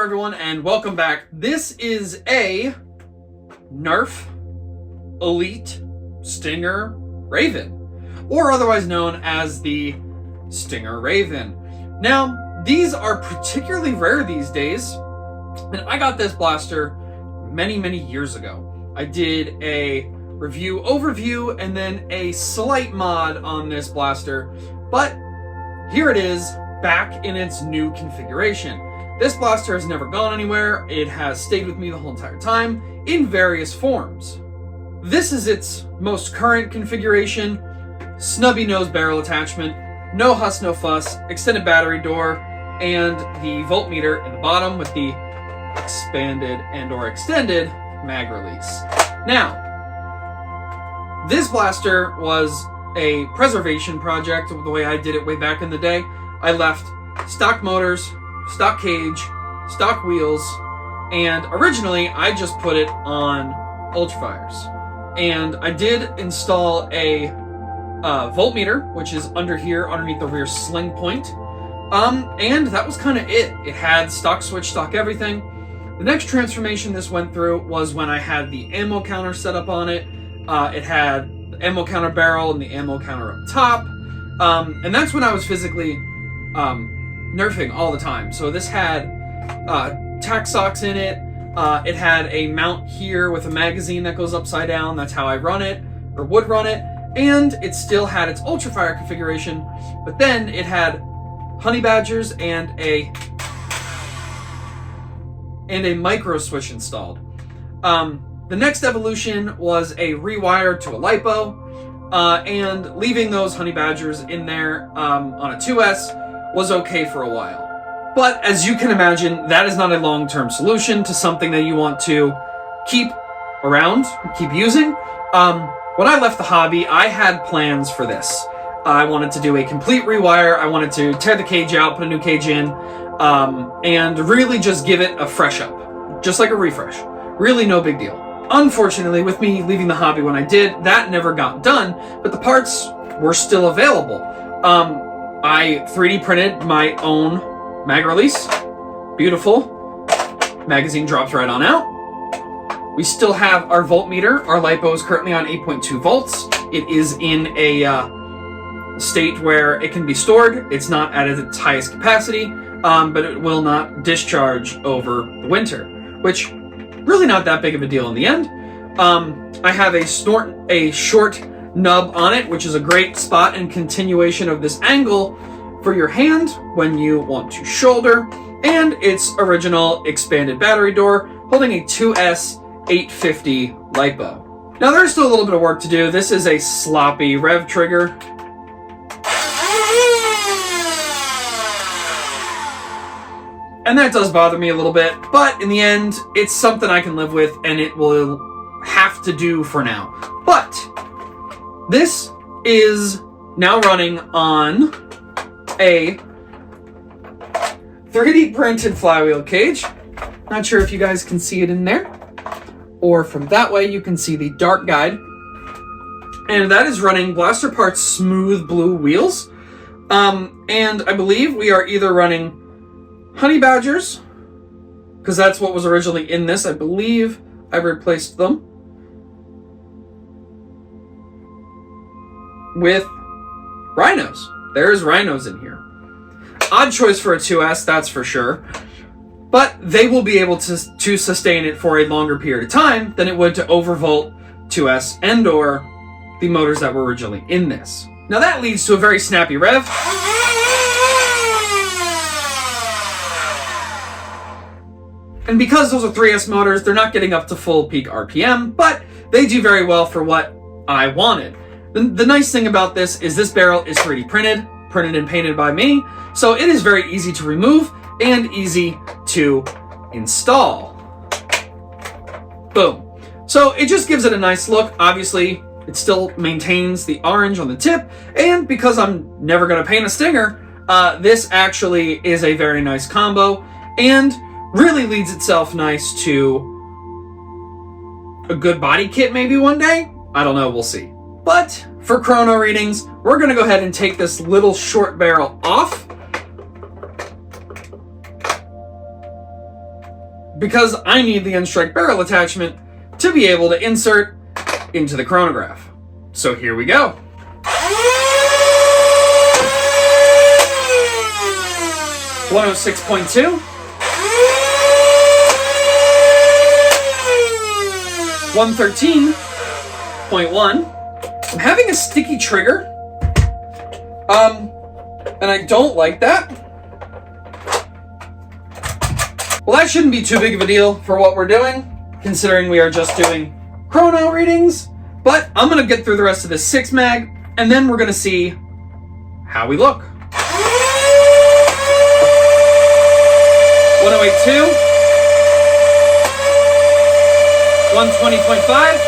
everyone, and welcome back. This is a Nerf Elite Stinger Rayven, or otherwise known as the Stinger Rayven. Now, these are particularly rare these days, and I got this blaster many years ago. I did a review overview and then a slight mod on this blaster, but here it is back in its new configuration. This blaster has never gone anywhere. It has stayed with me the whole entire time in various forms. This is its most current configuration: snubby nose barrel attachment, no huss no fuss, extended battery door, and the voltmeter in the bottom with the expanded and or extended mag release. Now, this blaster was a preservation project the way I did it way back in the day. I left stock motors, stock cage, stock wheels, and originally I just put it on ultrafires. And I did install a voltmeter, which is under here, underneath the rear sling point. And that was kind of it. It had stock switch, stock everything. The next transformation this went through was when I had the ammo counter set up on it. It had the ammo counter barrel and the ammo counter up top. And that's when I was physically nerfing all the time. So this had tack socks in it. It had a mount here with a magazine that goes upside down. That's how I run it, or would run it. And it still had its ultrafire configuration, but then it had honey badgers and a micro switch installed. The next evolution was a rewire to a lipo, and leaving those honey badgers in there on a 2S was okay for a while. But as you can imagine, that is not a long-term solution to something that you want to keep around, keep using. When I left the hobby, I had plans for this. I wanted to do a complete rewire. I wanted to tear the cage out, put a new cage in, and really just give it a fresh up. Just like a refresh. Really no big deal. Unfortunately, with me leaving the hobby when I did, that never got done, but the parts were still available. I 3D printed my own mag release. Beautiful. Magazine drops right on out. We still have our voltmeter. Our LiPo is currently on 8.2 volts. It is in a state where it can be stored. It's not at its highest capacity, but it will not discharge over the winter, which really not that big of a deal in the end. I have a short nub on it, which is a great spot and continuation of this angle for your hand when you want to shoulder, and its original expanded battery door holding a 2S 850 LiPo. Now there's still a little bit of work to do. This is a sloppy rev trigger. And that does bother me a little bit, but in the end, it's something I can live with, and it will have to do for now. But this is now running on a 3D printed flywheel cage. Not sure if you guys can see it in there, or from that way you can see the dart guide. And that is running Blaster Parts smooth blue wheels. And I believe we are either running honey badgers, because that's what was originally in this. I believe I've replaced them with rhinos. There's rhinos in here. Odd choice for a 2S, that's for sure. But they will be able to sustain it for a longer period of time than it would to overvolt 2S and or the motors that were originally in this. Now that leads to a very snappy rev. And because those are 3S motors, they're not getting up to full peak RPM, but they do very well for what I wanted. The nice thing about this is this barrel is 3D printed and painted by me, so it is very easy to remove and easy to install. Boom. So it just gives it a nice look. Obviously, it still maintains the orange on the tip, and because I'm never going to paint a Stinger, this actually is a very nice combo, and really leads itself nice to a good body kit maybe one day. I don't know, we'll see. But for chrono readings, we're going to go ahead and take this little short barrel off. because I need the N-Strike barrel attachment to be able to insert into the chronograph. So here we go. $106.2. 113.1. I'm having a sticky trigger. And I don't like that. Well, that shouldn't be too big of a deal for what we're doing, considering we are just doing chrono readings. But I'm gonna get through the rest of this 6 mag, and then we're gonna see how we look. 108.2. 120.5.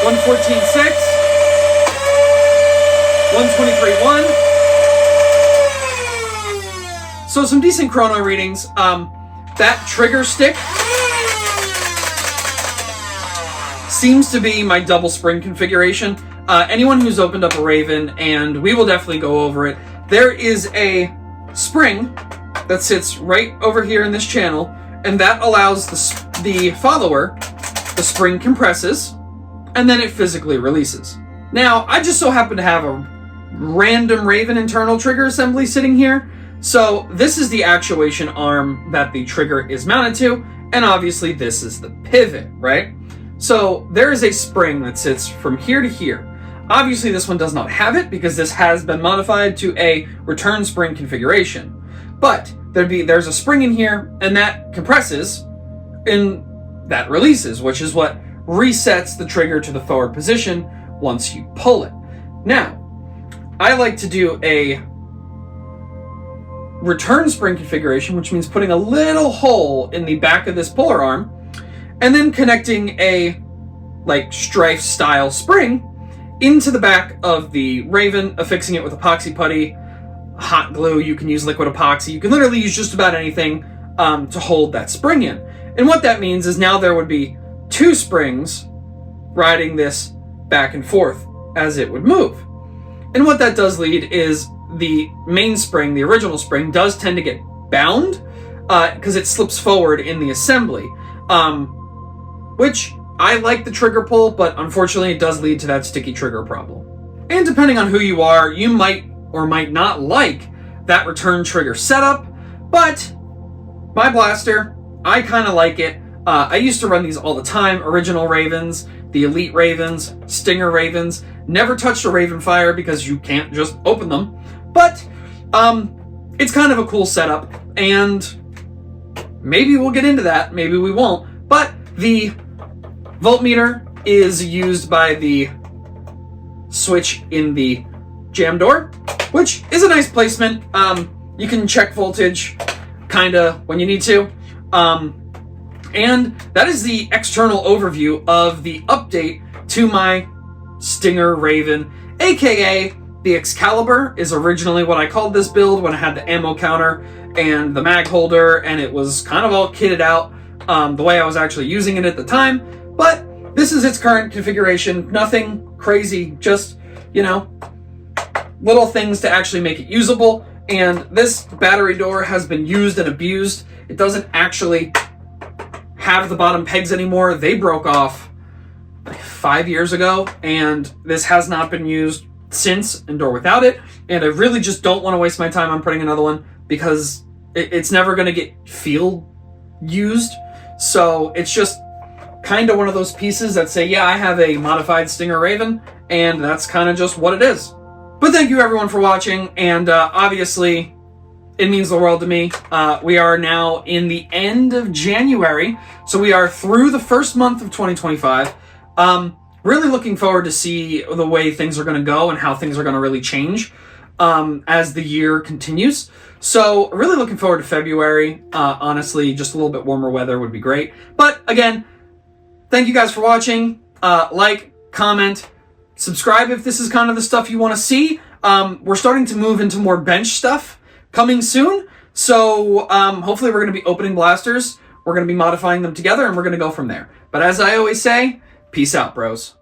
114.6. 123.1. So some decent chrono readings. That trigger stick seems to be my double spring configuration. Anyone who's opened up a Rayven, and we will definitely go over it, there is a spring that sits right over here in this channel, and that allows the follower, the spring compresses, and then it physically releases. Now, I just so happen to have a random Rayven internal trigger assembly sitting here, so this is the actuation arm that the trigger is mounted to, and obviously this is the pivot, right? So there is a spring that sits from here to here. Obviously this one does not have it because this has been modified to a return spring configuration. But there's a spring in here, and that compresses and that releases, which is what resets the trigger to the forward position once you pull it. Now, I like to do a return spring configuration, which means putting a little hole in the back of this puller arm and then connecting a like strife style spring into the back of the Rayven, affixing it with epoxy putty, hot glue. You can use liquid epoxy. You can literally use just about anything to hold that spring in. And what that means is now there would be 2 springs riding this back and forth as it would move. And what that does lead is the main spring, the original spring, does tend to get bound because it slips forward in the assembly, which I like the trigger pull, but unfortunately it does lead to that sticky trigger problem. And depending on who you are, you might or might not like that return trigger setup, but my blaster, I kind of like it. I used to run these all the time, original Ravens, the Elite Ravens, Stinger Ravens. Never touched a Raven Fire because you can't just open them. But it's kind of a cool setup, and maybe we'll get into that, maybe we won't. But the voltmeter is used by the switch in the jam door, which is a nice placement. You can check voltage kinda when you need to. And that is the external overview of the update to my Stinger Rayven, aka the Excalibur is originally what I called this build when I had the ammo counter and the mag holder, and it was kind of all kitted out the way I was actually using it at the time. But this is its current configuration. Nothing crazy, just, you know, little things to actually make it usable. And this battery door has been used and abused. It doesn't actually have the bottom pegs anymore. They broke off like 5 years ago, and this has not been used since, and or without it. And I really just don't want to waste my time on putting another one because it's never going to get field used. So it's just kind of one of those pieces that say, yeah, I have a modified Stinger Rayven, and that's kind of just what it is. But thank you everyone for watching, and obviously it means the world to me. We are now in the end of January, so we are through the first month of 2025. Really looking forward to see the way things are going to go and how things are going to really change as the year continues. So really looking forward to February. Honestly, just a little bit warmer weather would be great. But again, thank you guys for watching. Like, comment, subscribe if this is kind of the stuff you want to see. We're starting to move into more bench stuff coming soon. So hopefully we're going to be opening blasters. We're going to be modifying them together, and we're going to go from there. But as I always say, peace out, bros.